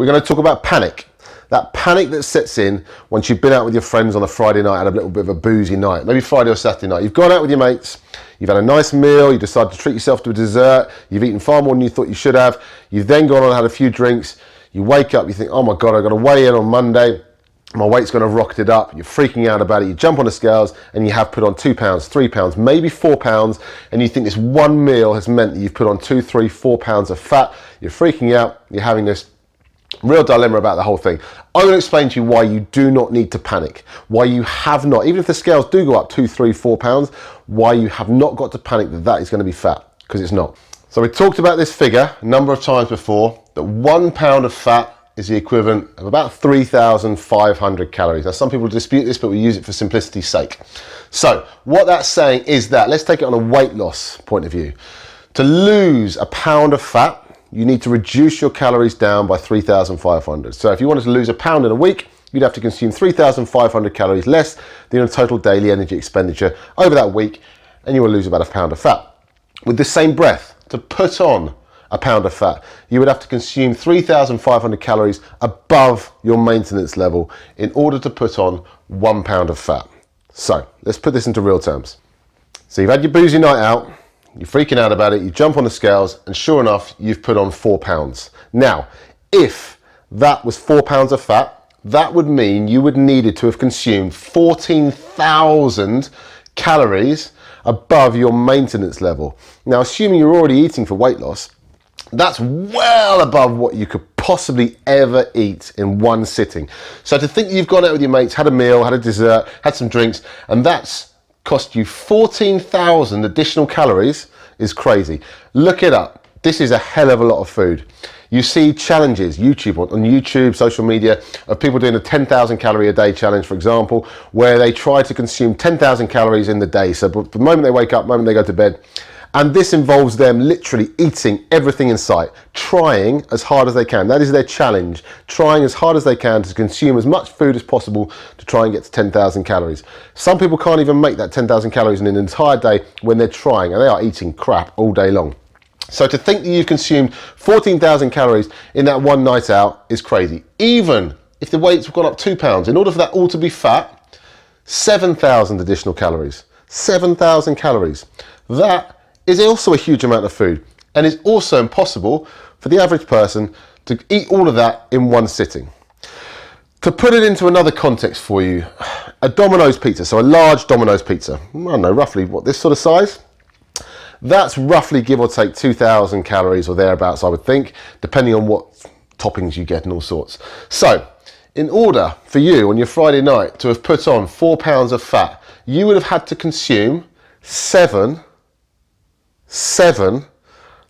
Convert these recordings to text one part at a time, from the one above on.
we're going to talk about panic. That panic that sets in once you've been out with your friends on a Friday night, had a little bit of a boozy night, maybe Friday or Saturday night. You've gone out with your mates, you've had a nice meal, you decided to treat yourself to a dessert, you've eaten far more than you thought you should have, you've then gone on and had a few drinks, you wake up, you think, oh my God, I've got to weigh in on Monday, my weight's going to have rocketed up, you're freaking out about it, you jump on the scales and you have put on 2 pounds, 3 pounds, maybe 4 pounds, and you think this one meal has meant that you've put on 2, 3, 4 pounds of fat, you're freaking out, you're having this real dilemma about the whole thing. I'm going to explain to you why you do not need to panic, why you have not, even if the scales do go up 2, 3, 4 pounds, why you have not got to panic that that is going to be fat, because it's not. So we talked about this figure a number of times before, that 1 pound of fat is the equivalent of about 3,500 calories. Now some people dispute this, but we use it for simplicity's sake. So what that's saying is that, let's take it on a weight loss point of view. To lose a pound of fat, you need to reduce your calories down by 3,500. So if you wanted to lose a pound in a week, you'd have to consume 3,500 calories less than your total daily energy expenditure over that week, and you will lose about a pound of fat. With the same breath, to put on a pound of fat, you would have to consume 3,500 calories above your maintenance level in order to put on 1 pound of fat. So let's put this into real terms. So you've had your boozy night out, you're freaking out about it, you jump on the scales, and sure enough, you've put on 4 pounds. Now, if that was 4 pounds of fat, that would mean you would needed to have consumed 14,000 calories above your maintenance level. Now, assuming you're already eating for weight loss, that's well above what you could possibly ever eat in one sitting. So to think you've gone out with your mates, had a meal, had a dessert, had some drinks, and that's cost you 14,000 additional calories is crazy. Look it up. This is a hell of a lot of food. You see challenges, on YouTube, social media, of people doing a 10,000 calorie a day challenge, for example, where they try to consume 10,000 calories in the day. So the moment they wake up, the moment they go to bed, and this involves them literally eating everything in sight, trying as hard as they can. That is their challenge, trying as hard as they can to consume as much food as possible to try and get to 10,000 calories. Some people can't even make that 10,000 calories in an entire day when they're trying, and they are eating crap all day long. So to think that you've consumed 14,000 calories in that one night out is crazy. Even if the weight's gone up 2 pounds, in order for that all to be fat, 7,000 additional calories. 7,000 calories. That is also a huge amount of food, and it's also impossible for the average person to eat all of that in one sitting. To put it into another context for you, a Domino's pizza, so a large Domino's pizza, I don't know, roughly what, this sort of size? That's roughly, give or take, 2,000 calories or thereabouts, I would think, depending on what toppings you get and all sorts. So in order for you on your Friday night to have put on 4 pounds of fat, you would have had to consume seven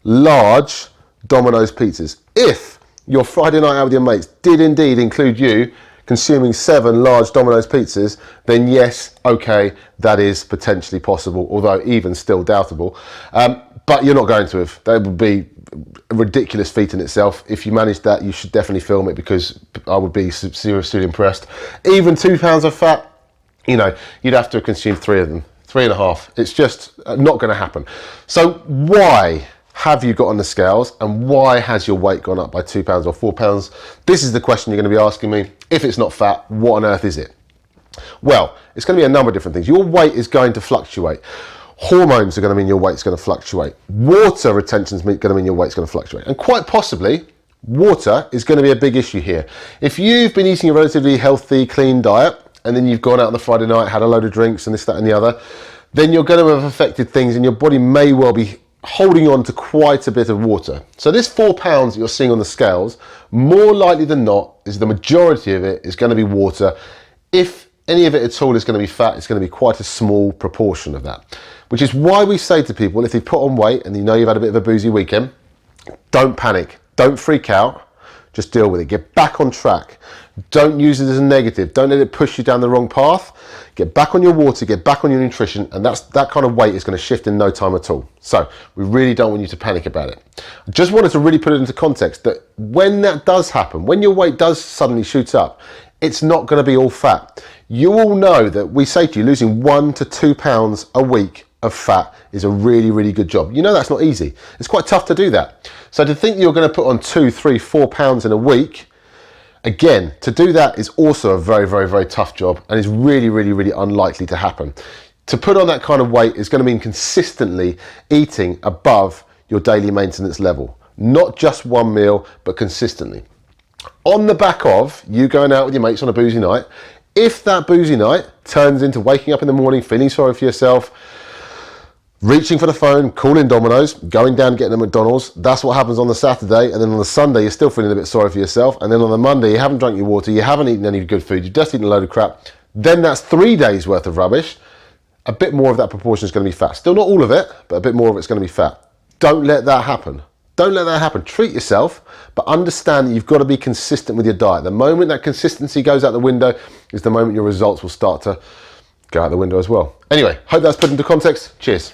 large Domino's pizzas. If your Friday night out with your mates did indeed include you consuming 7 large Domino's pizzas, then yes, okay, that is potentially possible, although even still doubtable. But you're not going to have. That would be a ridiculous feat in itself. If you managed that, you should definitely film it, because I would be seriously impressed. Even 2 pounds of fat, you know, you'd have to consume 3 of them. 3.5. It's just not going to happen. So why have you got on the scales, and why has your weight gone up by 2 pounds or 4 pounds? This is the question you're going to be asking me. If it's not fat, what on earth is it? Well, it's going to be a number of different things. Your weight is going to fluctuate. Hormones are going to mean your weight's going to fluctuate. Water retention is going to mean your weight's going to fluctuate. And quite possibly, water is going to be a big issue here. If you've been eating a relatively healthy, clean diet, and then you've gone out on the Friday night, had a load of drinks and this, that and the other, then you're going to have affected things, and your body may well be holding on to quite a bit of water. So this 4 pounds that you're seeing on the scales, more likely than not, is the majority of it is going to be water. If any of it at all is going to be fat, it's going to be quite a small proportion of that. Which is why we say to people, if you've put on weight and you know you've had a bit of a boozy weekend, don't panic, don't freak out, just deal with it, get back on track. Don't use it as a negative. Don't let it push you down the wrong path. Get back on your water, get back on your nutrition, and that kind of weight is going to shift in no time at all. So we really don't want you to panic about it. I just wanted to really put it into context that when that does happen, when your weight does suddenly shoot up, it's not going to be all fat. You all know that we say to you, losing 1 to 2 pounds a week of fat is a really, really good job. You know that's not easy. It's quite tough to do that. So to think you're going to put on 2, 3, 4 pounds in a week Again, to do that is also a very, very, very tough job and is really, really, really unlikely to happen. To put on that kind of weight is going to mean consistently eating above your daily maintenance level. Not just one meal, but consistently. On the back of you going out with your mates on a boozy night, if that boozy night turns into waking up in the morning, feeling sorry for yourself, reaching for the phone, calling Domino's, going down and getting a McDonald's, that's what happens on the Saturday. And then on the Sunday, you're still feeling a bit sorry for yourself. And then on the Monday, you haven't drunk your water, you haven't eaten any good food, you've just eaten a load of crap. Then that's 3 days worth of rubbish. A bit more of that proportion is going to be fat. Still not all of it, but a bit more of it's going to be fat. Don't let that happen. Don't let that happen. Treat yourself, but understand that you've got to be consistent with your diet. The moment that consistency goes out the window is the moment your results will start to go out the window as well. Anyway, hope that's put into context. Cheers.